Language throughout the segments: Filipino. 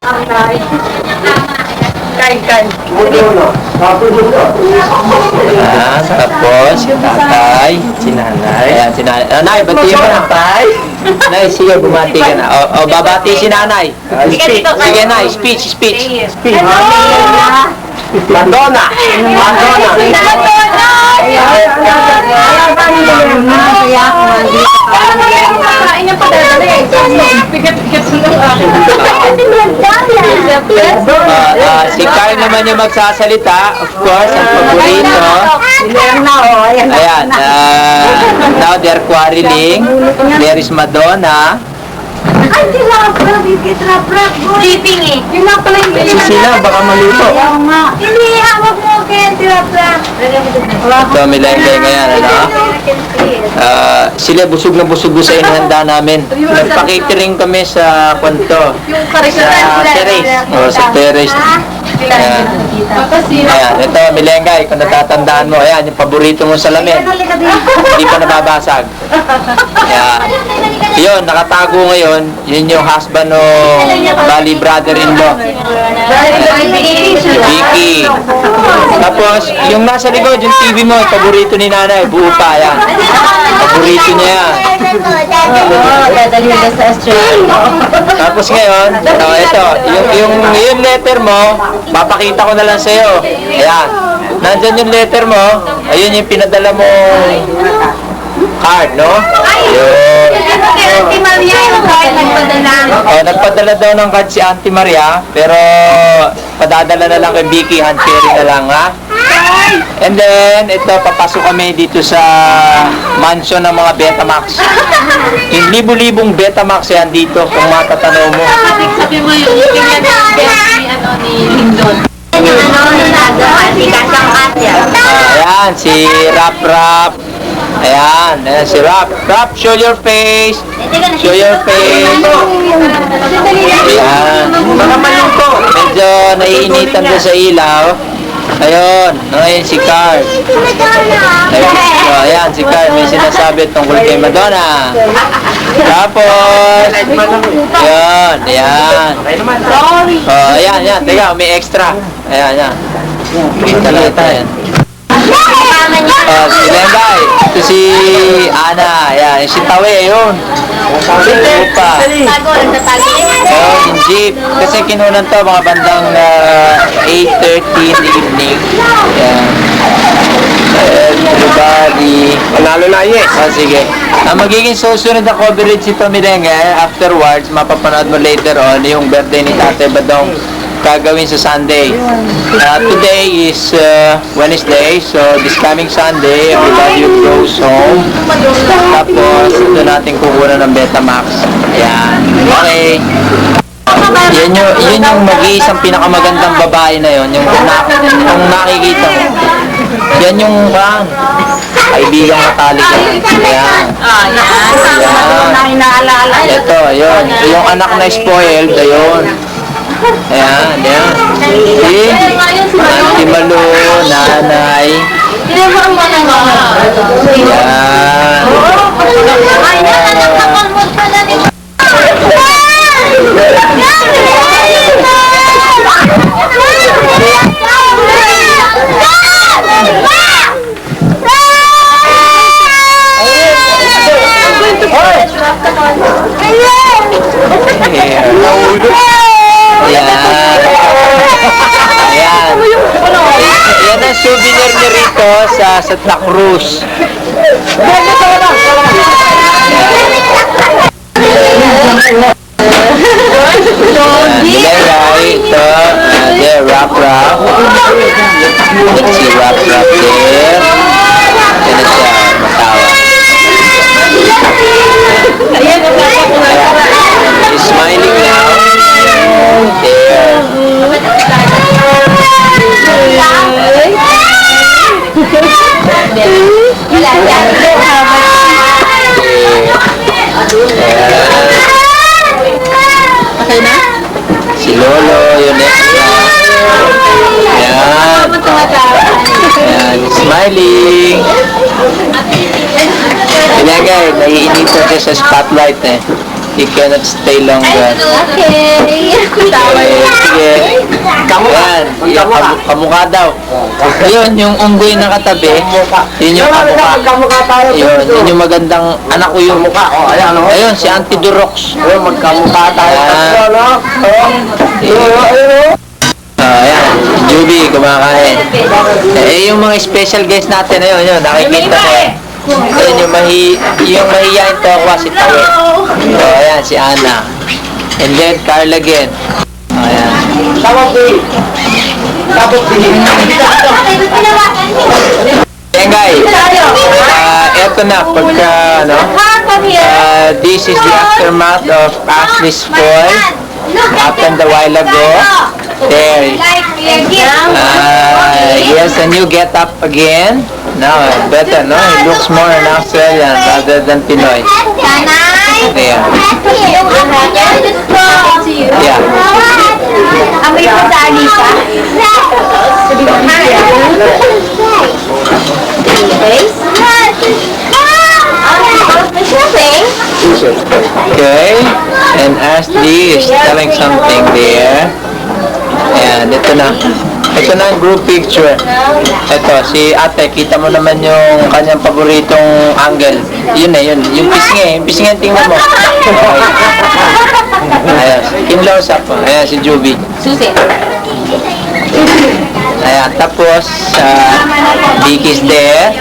Ayan, tapos si tatay, si nanay. Ayan, si nanay. Nanay, batiin mo ng tay. Nay, sige, bumati ka na. O, babati si nanay. Sige, nay, speech. Madonna! Si Carl naman yung magsasalita. Of course, ang paborito. Ayan. Now they're quarreling. There is Madonna. Ay, tinaprak. Sleeping eh. Yung nga pala yung Sila, baka maluto. Hindi, hawak mo kaya tinaprak. Ito, milengke ngayon, ano? Sila busog na busog sa inihanda namin. Nagpa-catering kami sa kwento. Sa terrace. O, sa terrace. Ayan. Ayan, ito, milengke. Kung natatandaan mo, ayan, yung paborito mo salamin. Hindi pa nababasag. Ayan. Yun, nakatago ngayon. Yun yung husband o bali brother-in-law. Vicky. Tapos, yung nasa likod, yung TV mo, paborito ni nanay, buo pa, yan. Paborito niya yan. Tapos ngayon, ito, yung letter mo, papakita ko na lang sa'yo. Ayan. Nandyan yung letter mo, ayun yung pinadala mo card, no? Ayun. Auntie Maria yung nagpadala. Nagpadala daw ng card si Auntie Maria, pero padadala na lang kay Vicky, hand-carry na lang, ha? And then, ito, papasok kami dito sa mansion ng mga Betamax. Yung libo-libong Betamax yan dito, kung matatanaw mo. Sabi mo yung ni Lindon. Ayan, si Rap. Ayan, si Rap. Rap, show your face. Show your face. Ayan. Medyo naiinitan doon sa ilaw. Ayun, ngayon si Carl. Ayan, si Carl. May sinasabi tungkol kay Madonna. Tapos, ayan. Ayan. Teka, may extra. Ayan. Kita lang ito, ayan. Si Lengay, ito si Ana, ayan, si Tawe, yun. Lupa. Yung jeep, kasi kinunan to mga bandang 8:30 in the evening. Ayan. Everybody. Panalo na yes. Sige. Magiging susunod na coverage ito, Lengay. Afterwards, mapapanood mo later on yung birthday ni Tate Badong gagawin sa Sunday. Today is Wednesday, so this coming Sunday, everybody goes home. Tapos, ito natin kukunan ng Betamax. Ayan. Okay. Yun yung mag-iisang pinakamagandang babae na yun. Yung nakikita mo. Yan yung kaibigang matalik. Ayan. Ito, yun. Yung anak na spoiled, ayun. Ayan. Si Auntie Malu, nanay. Ayan. Yan ang souvenir niya rito sa Santa Cruz. Nilagay ito. There, Rap. Let's see, Rap there. Yan na siya, matawa. He's smiling now. There. Okay na? Si Lolo, yun extra. Ayan. Ayan, smiling. Pinagay, naiinita siya sa spotlight eh. He cannot stay longer. Okay. Sige. Yan. Kamukha daw. Yun, yung unggoy na katabi. Yun yung kamukha. Yun yung magandang anak ko yung mukha. Ayun, si Auntie Durox. Magkamukha tayo. Ayan, Juby, kumakain. Eh, yung mga special guest natin, ayun, nakikita mo. Ayun, yung mahihayin to ako, si Tawe. So, ayan, si Ana. And then, Carl again. Ayan. Ayan, guys. Eto na, pagka, ano, this is the aftermath of Ashley's fall. Happened a while ago. There. Yes, and you get up again. Now, better, no? It looks more an Australian rather than Pinoy. Yeah. Yeah. Amoy mo sa Anita? Okay. And Ashley is telling something there. Ayan, ito na. Ito na ang group picture. Ito, si ate, kita mo naman yung kanyang paboritong angle. Yun yun. Yung pisngi, tingnan mo. Ayan, in-close up. Ayan, si Juby. Susi. Ayan, tapos, Vicky's there.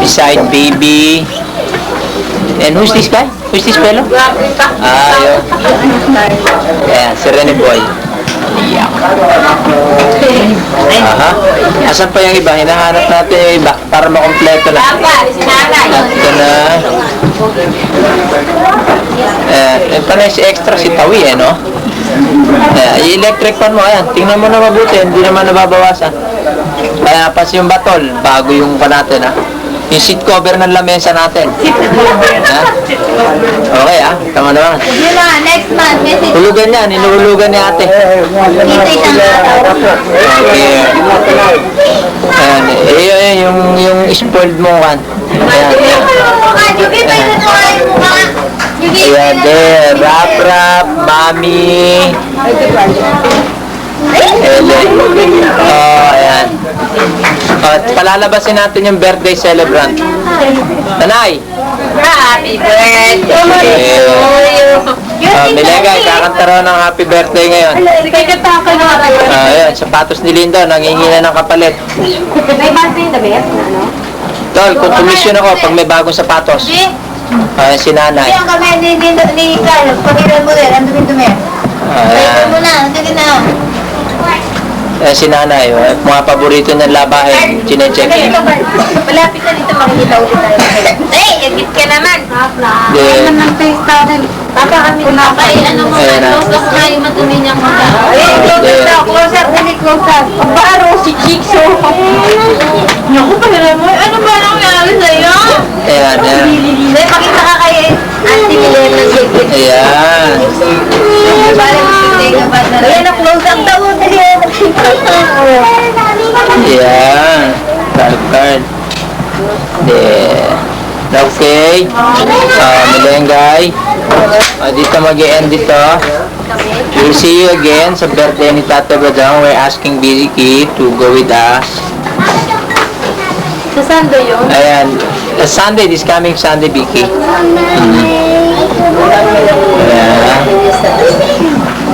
Beside baby. And who's this guy? Who's this fellow? Yun. Ayan, si Rene Boy. Yeah. Aha. Asan pa yung iba? Hinahanap natin yung iba para makompleto na. Ito na. Ito na si extra si Tawi, no? I-electric fan mo, ayan. Tingnan mo na mabuti, hindi naman nababawasan. Kaya pas yung batol, bago yung pa natin, ha? Yung seat cover ng lamesa natin. Ha? Okay, ha? Tama naman. Yun na, next month. Message. Hulugan yan, inuhulugan ni ate. Kita Okay. Ayan, yung spoiled mo kan. Ayan. Ayan, there. Rap, mami. Ellen. Oh, ayan. At palalabasin natin yung birthday celebrant. Nanay! Happy birthday to you. Milegay, kakanta raw ng happy birthday ngayon. Sige ka ka na. Ayan, sapatos ni Lindo, nangingi na ng kapalit. May birthday na ba yan? Tol, kung komisyon ako pag may bagong sapatos. Ayan, si nanay. Yan kami ni Carl. Pagkiran mo rin. Ang dumi-dumi. Ayan. mo na. Sige na. Ayan, si nanay. Mga paborito niyang labahin, chinecheck. Malapit na dito makikita ulit tayo. Yagit ka naman. Then, Papa kami na. Ano mo? Ayan na. Close ka yung madumi niyang mga. Close up. Dali close up. Paro si Jigso. Naku, pagkala mo. Ano ba nangyari sa'yo? ayan, ayan. Dali, pakita ka kay Auntie Milena Jigit. Ayan. Ayan na close up daw. Dali. Ayan. Card. There. Okay. Milengay. Dito mag-i-end dito. We'll see you again sa birthday ni Tata Badang. We're asking Vicky to go with us. Sa Sunday yun? Ayan. Sunday, this coming Sunday, Vicky. Ayan.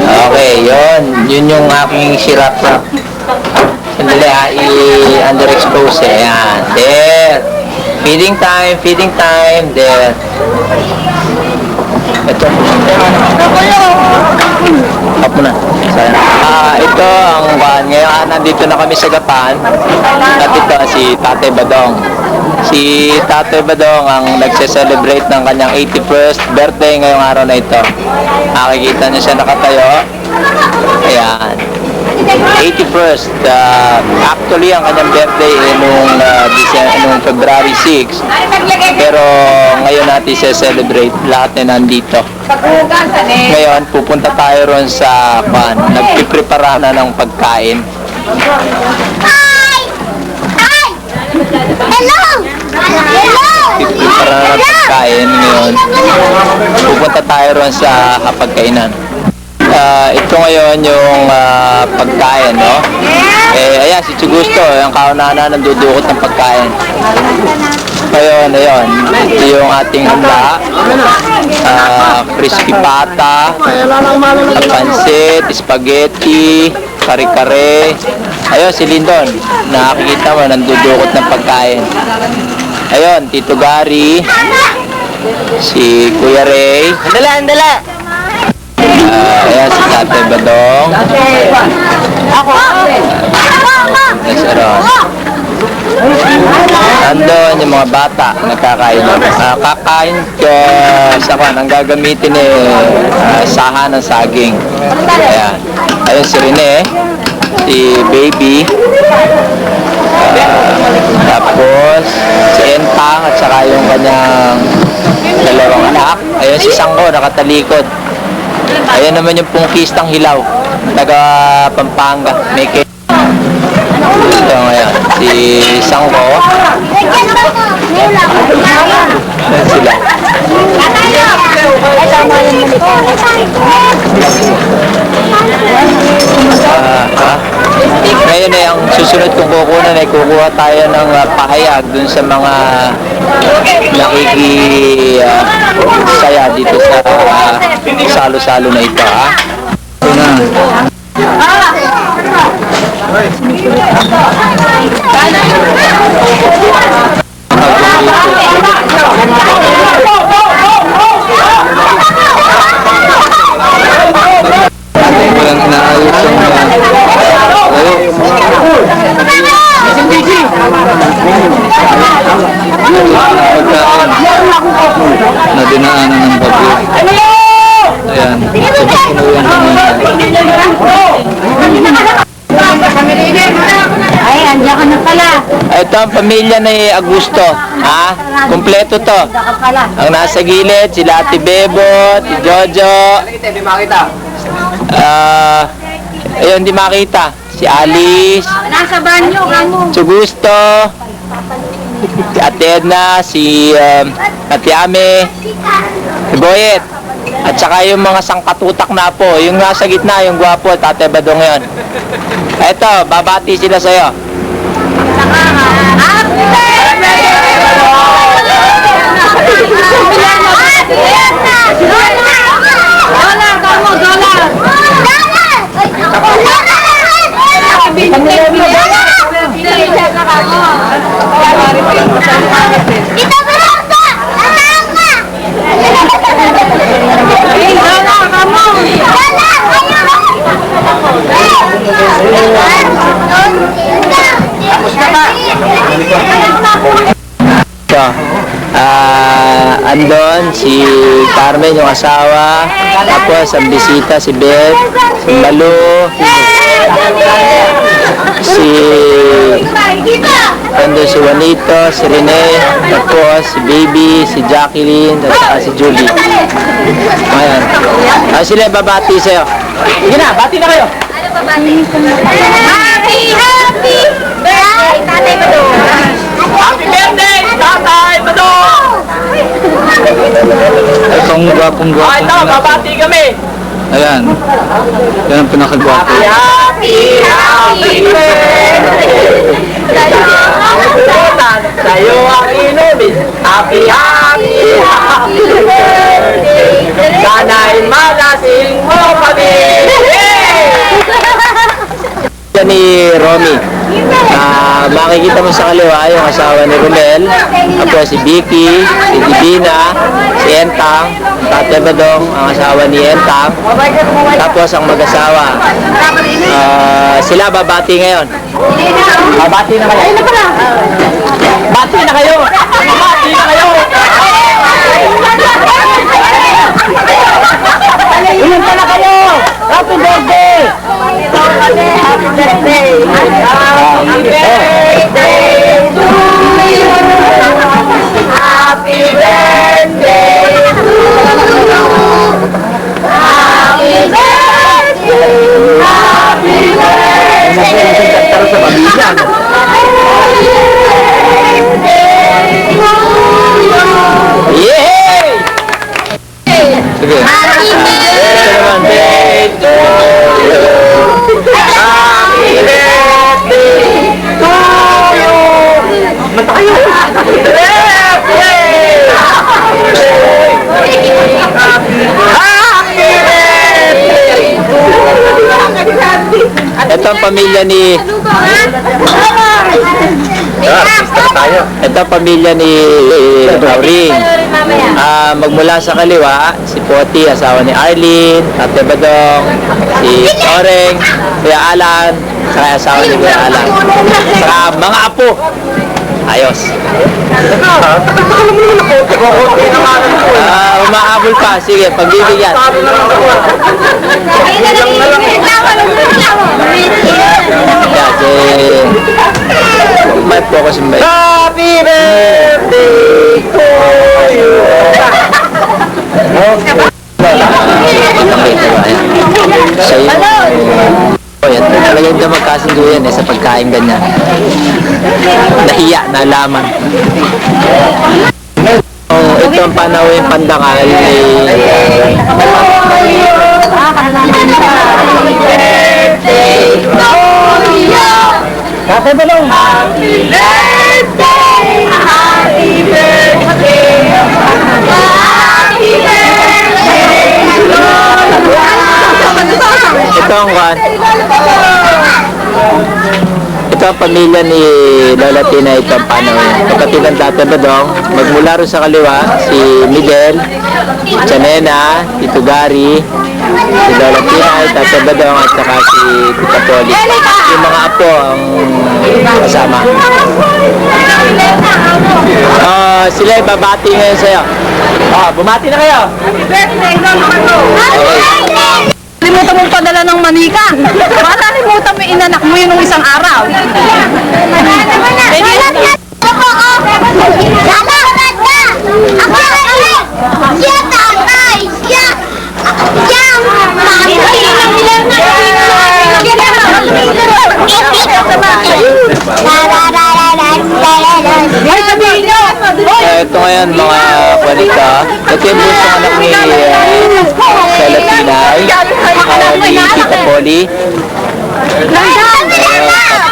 Okay, yun. Yun yung aking sirap-rap. Sandali ha, i-underexpose eh. Ayan. There. Feeding time. There. Ito. Up mo na. Ito ang ngayon nandito na kami sa Gapan. At ito si Tatay Badong. Si Tatay Badong ang nagse-celebrate ng kanyang 81st birthday ngayong araw na ito. Nakikita niyo siya nakatayo. Ayan. 81st. Actually, ang kanyang birthday nung February 6. Pero ngayon natin siya celebrate. Lahat na nandito. Ngayon, pupunta tayo ron sa nagpiprepara na ng pagkain. para ng pagkain ngayon. Pupunta tayo ron sa hapagkainan. Ito ngayon yung pagkain, no? Ayan, si Chugusto, yung kauna-una nandudukot ng pagkain. Ngayon, ayun, ito yung ating handa. Crispy pata, pansit, spaghetti, kare-kare. Ayun, si Lindon, nakikita mo, nandudukot ng pagkain. Ayun, Tito Gary, si Kuya Ray. Andala! Ayan, si Tate Badong. Ako! Next around. Andun yung mga bata nagkakain. Kakain ka sa kwan. Ang gagamitin saha ng saging. Ayan. Ayun si Rene, si Baby. Tapos si Entang at saka yung kanyang dalawang anak. Ayun si Sangko nakatalikod. Ayan naman yung pungkistang hilaw. Taga Pampanga. May cake. Ito ngayon, si Sangko. Ayan sila. Ngayon ang susunod kong kukunan ay kukuha tayo ng pahayag dun sa mga saya dito sa salo-salo na ito, ha? Walang inaayos ang na dinaanan ng bagyo. Ayan, punuan Ay, andiyan ka na pala. ito ang pamilya ni Augusto, ha? Kompleto to. Andiyan ka pala. Ang nasa gilid, sila Ate Bebot, si Jojo. Ayun, di makita. Si Alice, Nasa banyo, kamo. si Augusto, si Ate Edna, si Ate Ame, si Boyet. At saka yung mga sangkatutak na po, yung nasa gitna, yung gwapo, Tate Badong yun. Eto, babati sila sa'yo. So, andon si Carmen, yung asawa, tapos ang bisita si Beth, si Malu, si andun si Juanito, si Rene, tapos si Baby, si Jacqueline, at saka si Julie. Ayan. Sila babati sa'yo. Sige na, bati na kayo. Happy birthday, Tatay Badong. Happy birthday, Tatay Badong! Itong gwapong-gwapong. Ito, babati kami. Ayan. Yan ang pinakagwapo. Happy birthday. Sa'yo ang inumin. Happy birthday. Sana'y malasing mo kami. Yan ni Romy. Makikita mo sa kaliwa yung asawa ni Romel, tapos si Vicky, si Divina, si Entang, Tate Badong, ang asawa ni Entang, tapos ang mag-asawa. Sila babati ngayon. Babati na kayo. Bati na kayo. Bati na kayo. Ilan pa na kayo? Happy birthday! Happy birthday. Happy birthday to you. Happy birthday to you. Happy birthday. Happy birthday. Ito naman, day to you. Happy birthday to you. Matayo. Happy birthday. Ito ang pamilya ni... Ito ang pamilya ni Auring. Magmula sa kaliwa, si Poti, asawa ni Arlene, Ate Badong, si Oreng, Kuya Alan, saka asawa ni Kuya Alan. Saka mga apo. Ayos. Umahabol pa. Sige, pagbibigyan. May focus yung mic. Happy birthday to you. Sa'yo. Oh, yan. Talagang hindi magkasundo yan sa pagkain ganyan. Nahiya, nalaman. Oh, ito ang panawin pandangal ni... Happy Balong! Happy birthday! Happy birthday! Happy birthday! Ito ang kan. Ito ang pamilya ni Lola Tina, ito ang panawin. Kapatid ng Tata Badong, magmula rin sa kaliwa, si Miguel, Chanena, Tito Gary, si Lola Tina, Tata Badong, at saka si Tita Poli. Yung mga apo ang kasama. Sila ay babati ngayon sa'yo. Bumati na kayo. Happy birthday, okay. Limutan mong padala ng manika. Malalimutan mo yung inanak mo yun nung isang araw. Ito ngayon mga kwalita. Ito yung bunso anak ni Lola Tinay, ni Tita Poli.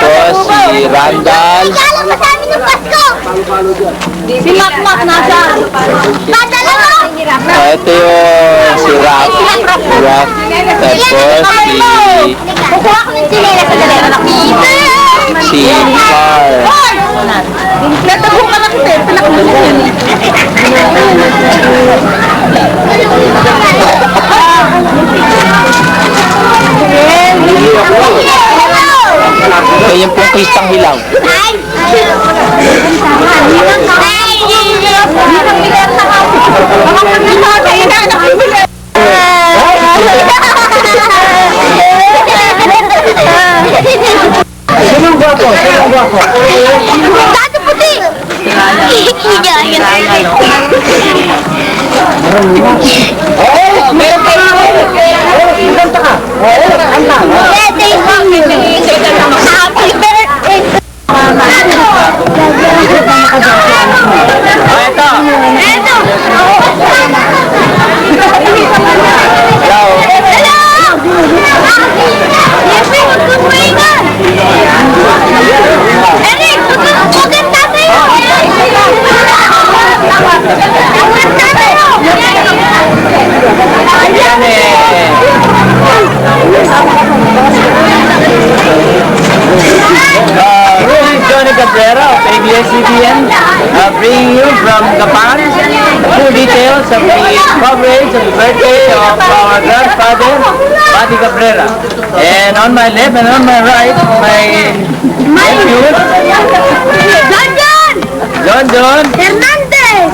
Tapos si Randall. Si Makmak nasa. Ito yung si Rap. Tapos si Carl. Natagong ka lang din. Ganyan pong kristang hilaw. Sinong guwapo? Sinong guwapo? Dado puti! Meron kayo. Kanta ka. Kanta. Happy birthday! Ito. Eto! Hello. Eric, maganda sa'yo! Ayan Johnny Cabrera of ABS-CBN bringing you from Japan full details of the coverage of the birthday of our grandfather, Pati Cabrera. And on my left and on my right, my nephew, John John. Hernandez!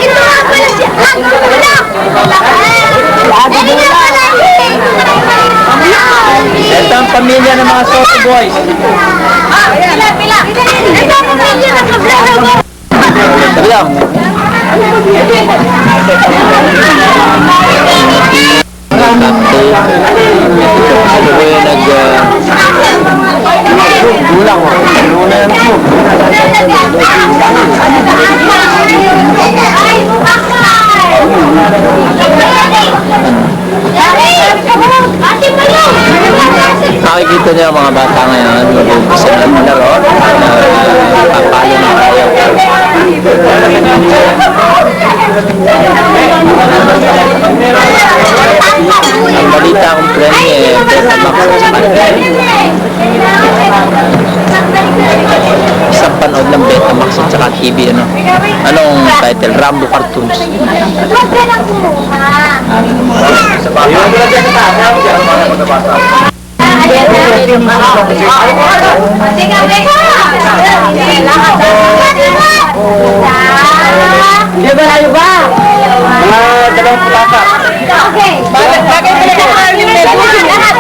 Ito nga pala si Agulak! Ito ang pamilya ng mga Soto Boys. Pila! Ito ang pamilya ng Cabrera! Sabi lang. Happy Ako yung kulang mo. Muna yan po. Nakikita niyo ang mga bata ngayon, mag-umpisa na maglaro, papalo na tayo. Ang balita akong premye, Betamax at Spanish. Isang panood ng Betamax at saka TV, ano? Anong title? Rambo Cartoons. Hindi ba tayo ba? Mga dalawang pulaka. Okay. Bagay pa rin ang aming lahat.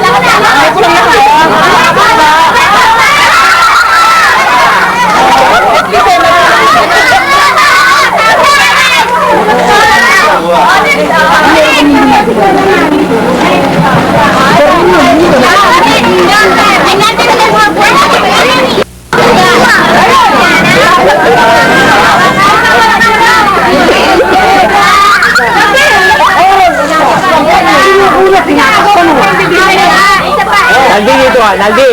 Naldi dito ah, Naldi.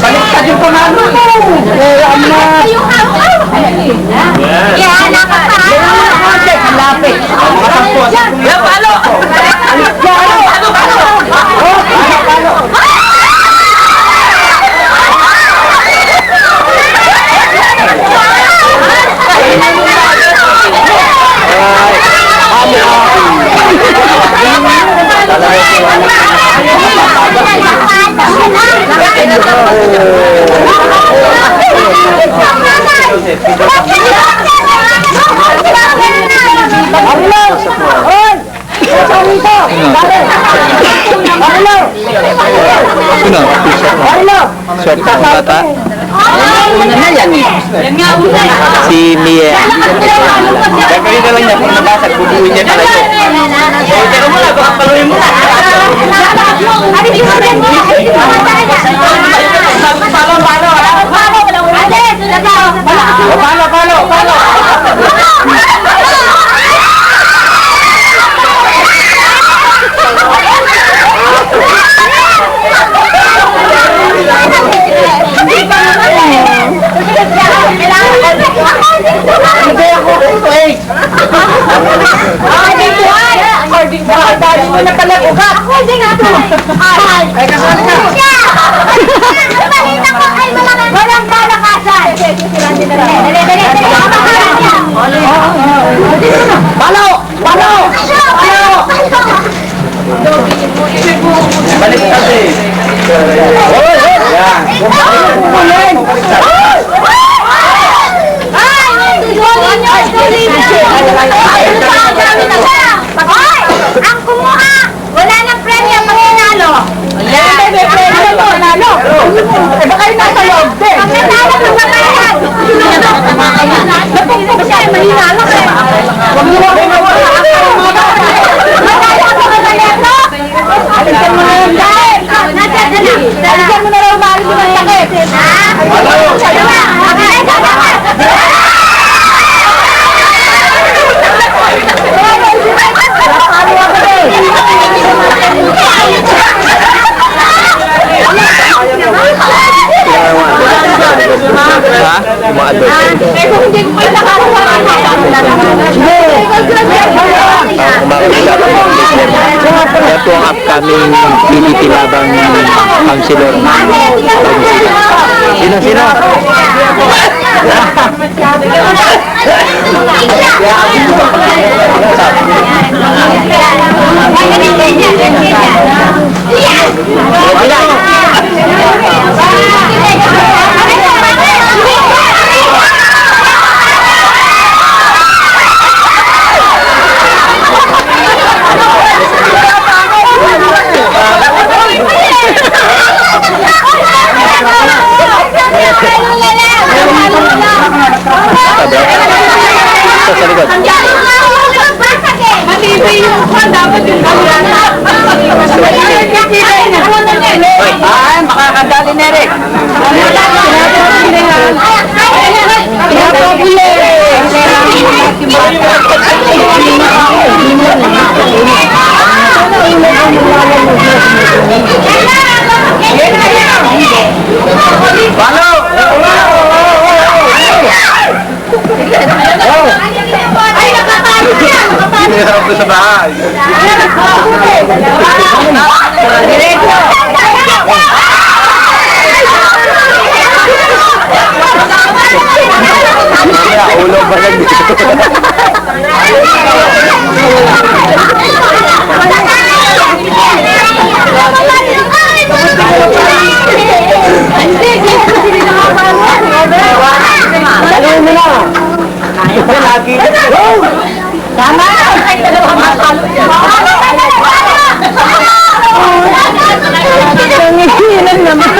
Baliktad yung panalo. Lapit. Palo! Swerte ng bata. Si Mia. Gagawin na lang niya kung nabasag, bubuhin niya pala ito. Teka muna, baka paluin mo. Palo! Dali mo na pala ugat. Ako din ato. Ay, kasali ka. Walang kalakasan. Dali. Palo! Balik kasi. Ang kumuha! Wala nang premyo pag nanalo! May premyo mo, nanalo! Eh baka yung nasa loob din! Pag nanalo, magbabayad! Napungpong siya, mahina lang eh! Huwag mo ba mawala ako! Magkala ako magbabayado! Alisan mo na yung dahil! Alisan mo na lang umalis mo ng takip! Ha? Ha? Umaadol. Kung hindi ko pala nakakuha Kaya po ang upcoming PDP labang councilor. Sino? Sa likod. Matibay yung kwan, dapat yung Ay, makakadali na rin. Ay, nakatalo yan! Hirap ko sa bahay. Ulo ba lang dito? Dali mo na. Lagi. Tama! Ay, dalawang matalo yan. Nangihilan naman.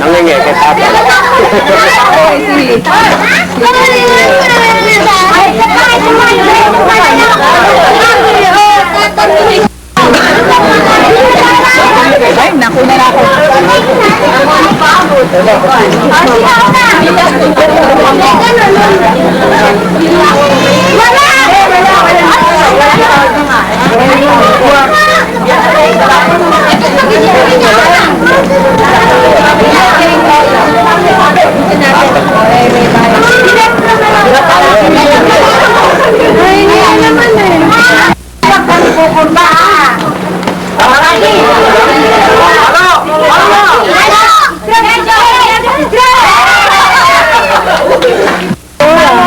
Nangingi kay Papa. Ay, naku na ako.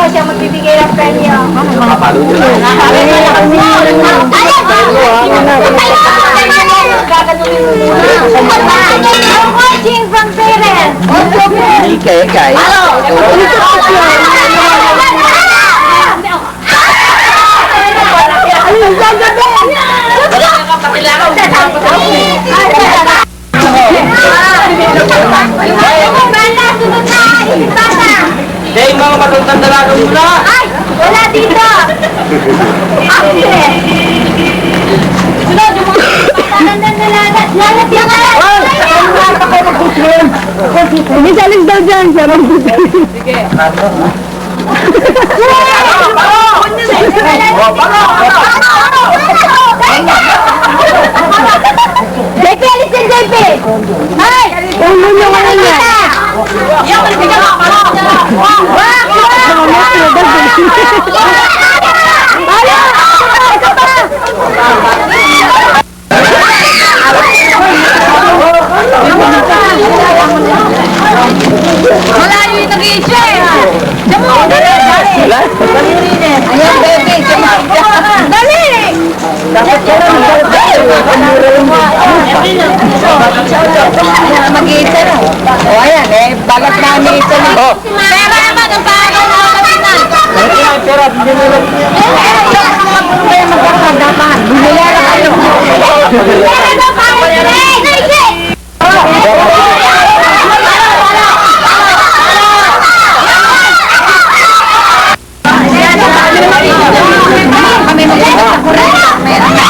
Siya magbibigay ng premyo. Papalo nyo lang. Watching from parents. Kay. Hey, mga matutang dalaga muna! Ay! Wala dito! Sunod yung mga patanan na lalat. Lalat yung lalat! Hindi saling daw dyan. Sige. JP, alis din JP! Ay! Ulo nyo nga yan. Yung bigyan mo ako! Malayo yung nag-iisya eh! Damo! Dali! Ayan, baby! Dali! Dapat ka lang. Mag-iisa na. O ayan, balat na ni-iisa na. Oh! Pero naman, ang bago na kami na! Pero, hindi mo lang. Kaya magkakadapan. Bumila na kayo. Pero na pa! Kami mag-iisa sa kurenta. Wala.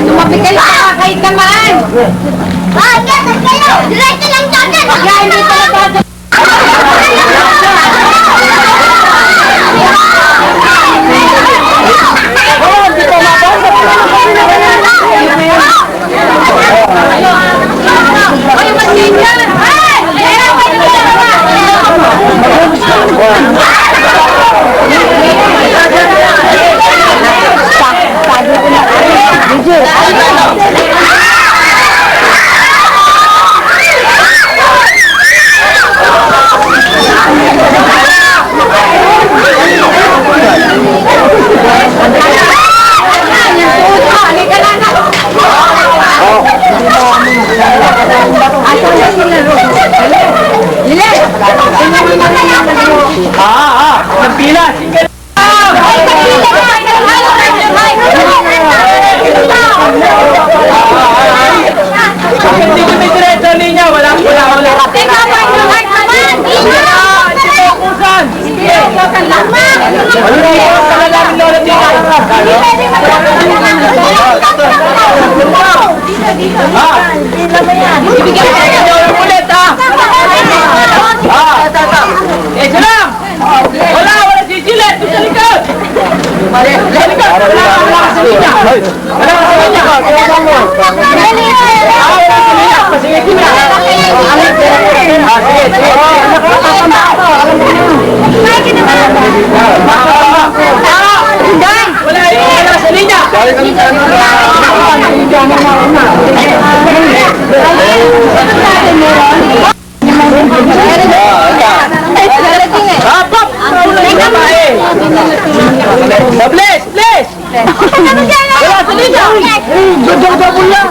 Tumapit kayo, kahit naman! Bakit? Kayo! Diretso lang dyan! Yan, hindi talaga. Ay, masin yan! Nagpila! Hindi kami diretso linya, wala. Teka, Mark naman! Kusan! Ulit Isa lang! Wala sigilet! Doon sa likod! Sa likod! Wala sa linya! Wala sa linya! Sige, sige! Wala sa linya! Please! Please! Wala sa linya! Double lang!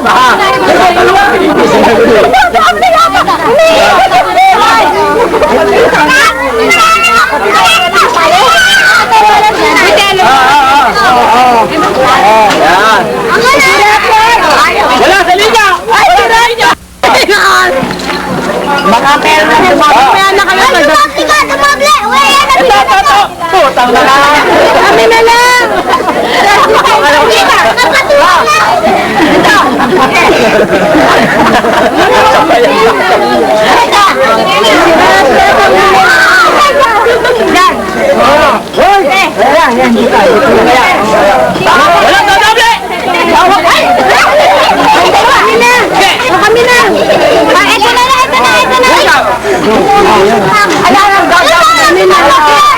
Wala sa linya! Wala sa linya! Baka meron na Ano ka tumable? Uy, yan ang Ito! Putang na lang! kami na lang! Nakatulog na! Wala sa doble! Kami na! Ito na! Ala na! Kami na!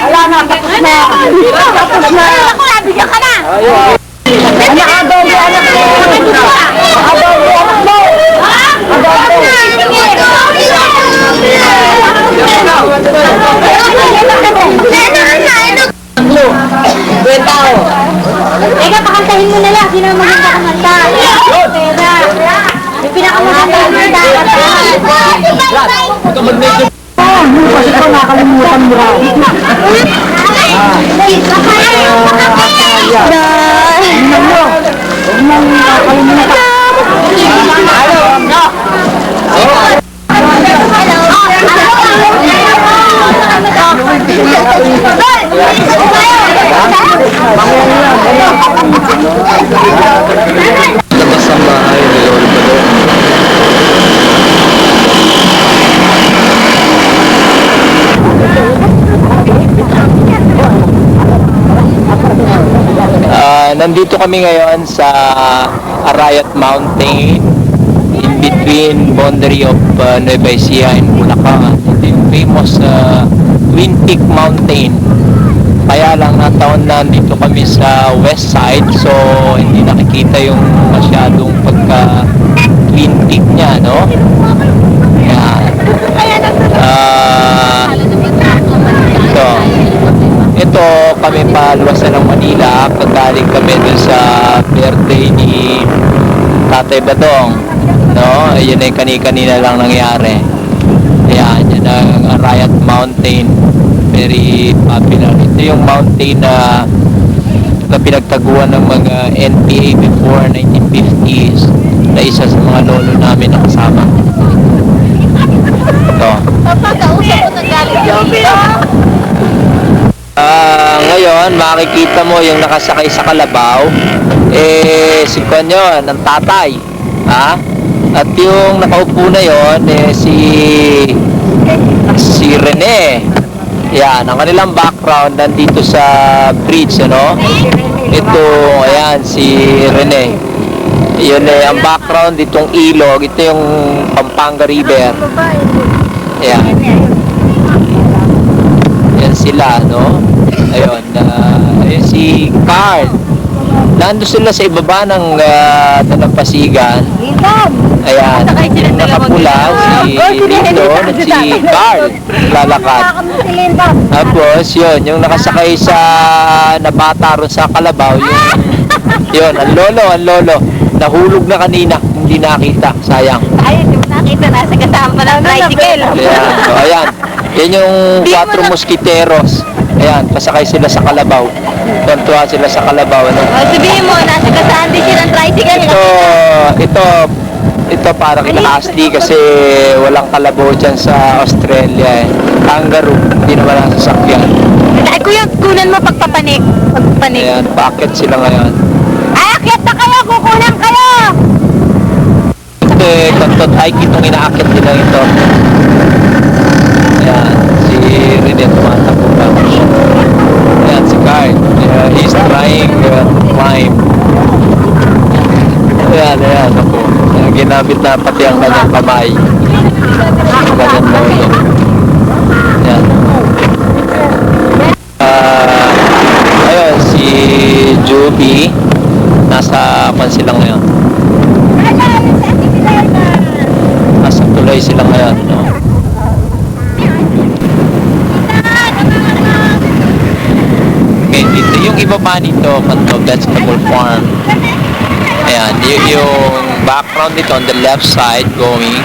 Ala na! Tapos na! Tapos na! Ako, nabigyan ka na! Adobo, anak mo! Adobo, anak mo! Teka, pakantahin mo na lang. Sino ang maganda kumanta? Pera. May pinakamaganda kumanta. Ito mag-medyo. Kasi ko nakalimutan mo raw. Labas ang bahay ni Lord Badong. Nandito kami ngayon sa Arayat Mountain in between boundary of Nueva Ecija and Bulacan. Ito yung famous Twin Peak Mountain. Kaya lang nataon na dito kami sa west side, so hindi nakikita yung masyadong pagka Twin Peak niya, no? Yan. Ito kami paluwasan ng Manila. Pagdaling kami dun sa birthday ni Tatay Badong, no? Ayun ay kani-kanina lang nangyari. Ayan, yan ang Arayat Mountain. very popular. Ito yung mountain na pinagtaguan ng mga NPA before 1950s na isa sa mga lolo namin na kasama. Ito. Pagkausap ko ng galing Ngayon, makikita mo yung nakasakay sa kalabaw. Si Kwan yun, ang tatay. Ha? At yung nakaupo na yun, si Rene. Yan, ang kanilang background nandito sa bridge, ano? Ito, ayan, si Rene. Yun ang background ditong ilog. Ito yung Pampanga River. Ayan. Yan sila, no? Ayun, ayun si Carl. Nando sila sa ibaba ng Dalampasigan. Ayan, yung nakapula, si Lindon at si Carl. Lalakad. Tapos, yun, yung nakasakay sa nabata ron sa kalabaw, yun, ang lolo. Nahulog na kanina, hindi nakita, sayang. Ay, hindi mo nakita, nasa kasama pa ng tricycle. Ayan, so ayan. Yan yung 4 mosquiteros. Ayan, pasakay sila sa kalabaw. Tuntua sila sa kalabaw. Ano? Sabihin mo, nasa kasama din siya ng tricycle. Ito para kinakasdi kasi walang kalabaw dyan sa Australia eh. Kangaroo, hindi naman nasasakyan. Ay, kuya, kunan mo pagpapanik. Pagpapanik. Ayan, paakit sila ngayon. Ay, akyat na kayo! Kukunan kayo! Ito kantot hike itong inaakit nila ito. Ayan, si Rene tumatakbo na. Ayan, si Carl. He's trying to climb. Ayan, ako. Ginamit na pati ang kanyang kamay. Ang kanyang lolo. Ayan. Ayun, si Juby. Nasa sila ngayon. Nasa tuloy sila ngayon, no? Okay, dito yung ibaba nito, kanto vegetable farm. Ayan, yung background nito on the left side going.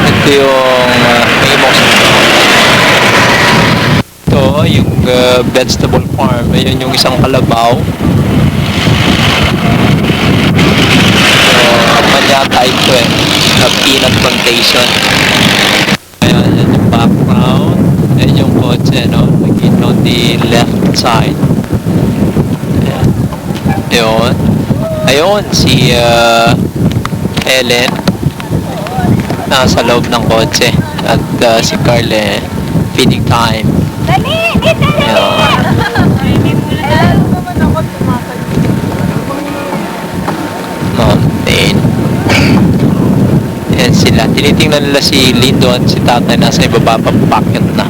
Ito yung famous. Ito, yung vegetable farm. Ayun yung isang kalabaw. Yata ito na peanut plantation. Ayan, yan yung background. Ayan yung kotse, no? Nakita on the left side. Ayan. Ayun, si Helen nasa loob ng kotse. At si Carl feeding time. Ayan. Mountain. Ayan sila. Tinitingnan nila si Lindon, si tatay nasa ibaba pa packet na.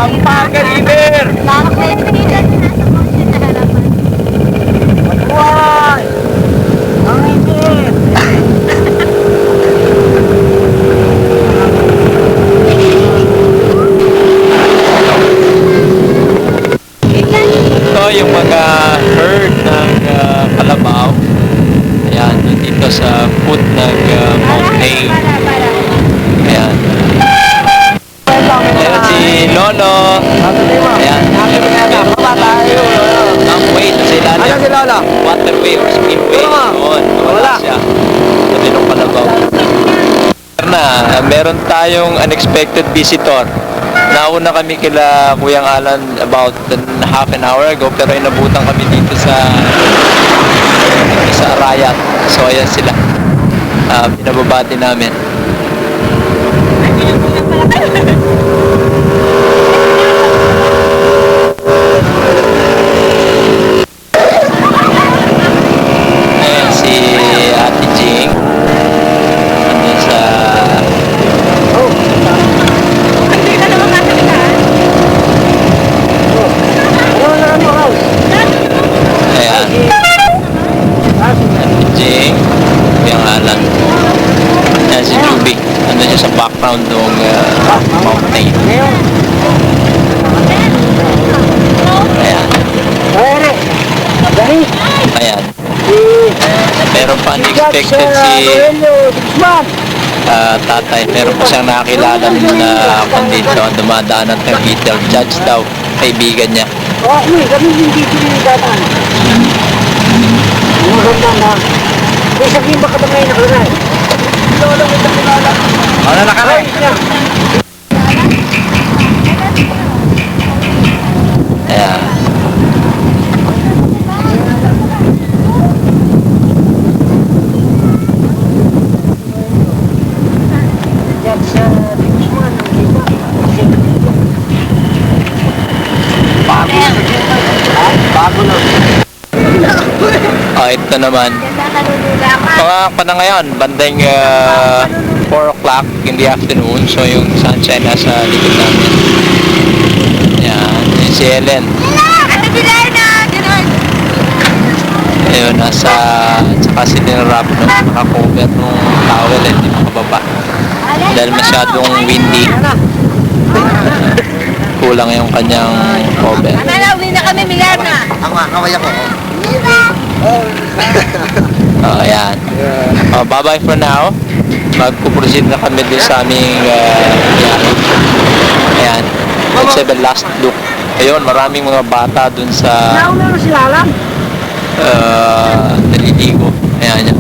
Pampanga River! Wow! Ang init! Ito yung mga herd ng kalabaw. Ayan, dito sa foot ng mountain. Ayan. Ayan si Lolo. Ayan. Ang way sa ilalim. Ano si Lolo? Waterway or spillway. Doon. Wala siya. Sabi nung kalabaw. Meron tayong unexpected visitor. Nauna kami kila Kuyang Alan about half an hour ago pero inabutan kami dito sa Arayat. So ayan sila. Pinababati namin. Ayan si Ate Jing. Ano sa Jing, yung Alan. Yan si Juby. Nandun siya sa background ng mountain. Ayan. Ayan. Meron pa unexpected si tatay. Meron pa siyang nakakilala na kandito. Dumadaan ng Beetle. Judge daw. Kaibigan niya. Kami hindi pinagdadaan. Maganda na. May sabihin ba ka ba ngayon nakalala? Wala mo ito kilala. Ano nakalay? Ayan. Diyan sa Dingsman, nakita. Bago na. Ito naman. Mga pa na ngayon, banding 4 o'clock in the afternoon. So yung sunshine nasa likod namin. Ayan. Yun si Ellen. Ayun, nasa, tsaka si Dinrap, no? Naka-cover nung towel, hindi makababa. Dahil masyadong windy. Kulang yung kanyang cover. Uwi na kami, Milana. Kaway ako. Ayan. Bye-bye for now. Magpuproceed na kami din sa aming biyahe. Ayan. Let's have a last look. Ayun, maraming mga bata dun sa Nauna na sila lang. naliligo. Ayan yan.